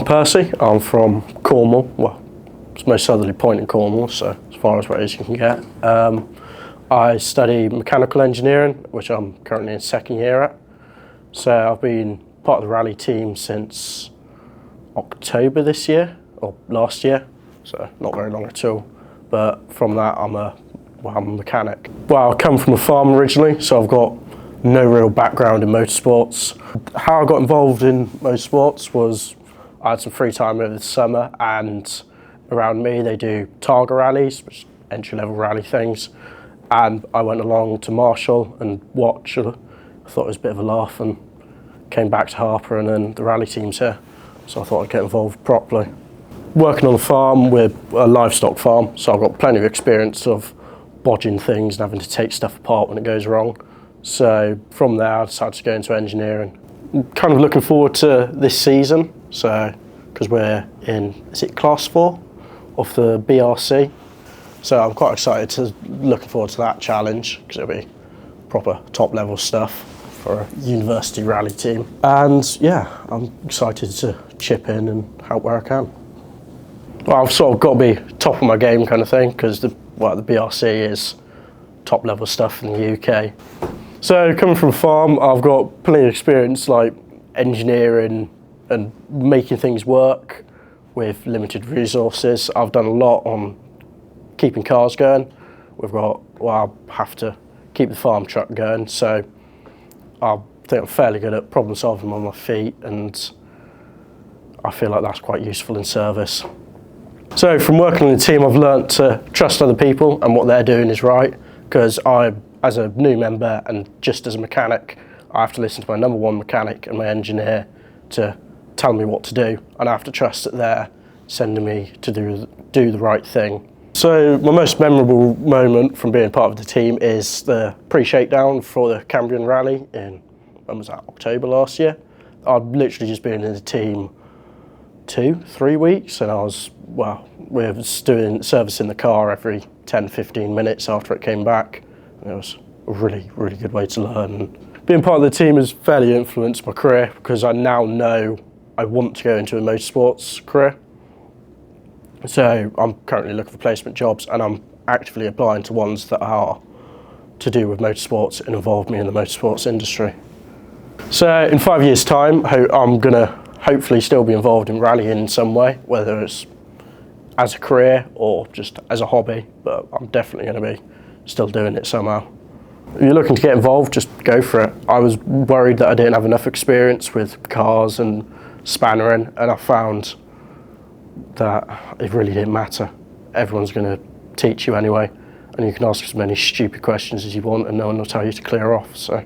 Percy. I'm from Cornwall. Well, it's the most southerly point in Cornwall, so as far as you can get. I study mechanical engineering, which I'm currently in second year at. So I've been part of the rally team since October this year, or last year, so not very long at all. But from that, I'm a mechanic. Well, I come from a farm originally, so I've got no real background in motorsports. How I got involved in motorsports was I had some free time over the summer, and around me they do Targa rallies, which are entry-level rally things. And I went along to Marshall and watched. I thought it was a bit of a laugh and came back to Harper, and then the rally team's here. So I thought I'd get involved properly. Working on a farm with a livestock farm, so I've got plenty of experience of bodging things and having to take stuff apart when it goes wrong. So from there I decided to go into engineering. I'm kind of looking forward to this season, so because we're in, is it class 4 of the BRC? So I'm quite excited looking forward to that challenge, because it'll be proper top level stuff for a university rally team. And yeah, I'm excited to chip in and help where I can. Well, I've sort of got to be top of my game kind of thing, because the BRC is top level stuff in the UK. So coming from a farm, I've got plenty of experience like engineering and making things work with limited resources. I've done a lot on keeping cars going. I have to keep the farm truck going, so I think I'm fairly good at problem solving on my feet, and I feel like that's quite useful in service. So from working in the team, I've learnt to trust other people and what they're doing is right, because as a new member and just as a mechanic, I have to listen to my number one mechanic and my engineer to tell me what to do, and I have to trust that they're sending me to do the right thing. So my most memorable moment from being part of the team is the pre-shakedown for the Cambrian Rally in, when was that, October last year. I'd literally just been in the team 2-3 weeks, and we were doing servicing the car every 10-15 minutes after it came back. And it was a really, really good way to learn. And being part of the team has fairly influenced my career, because I now know I want to go into a motorsports career. So I'm currently looking for placement jobs, and I'm actively applying to ones that are to do with motorsports and involve me in the motorsports industry. So in 5 years' time, I'm going to hopefully still be involved in rallying in some way, whether it's as a career or just as a hobby, but I'm definitely going to be still doing it somehow. If you're looking to get involved, just go for it. I was worried that I didn't have enough experience with cars and spannering, and I found that it really didn't matter. Everyone's going to teach you anyway, and you can ask as many stupid questions as you want and no one will tell you to clear off. So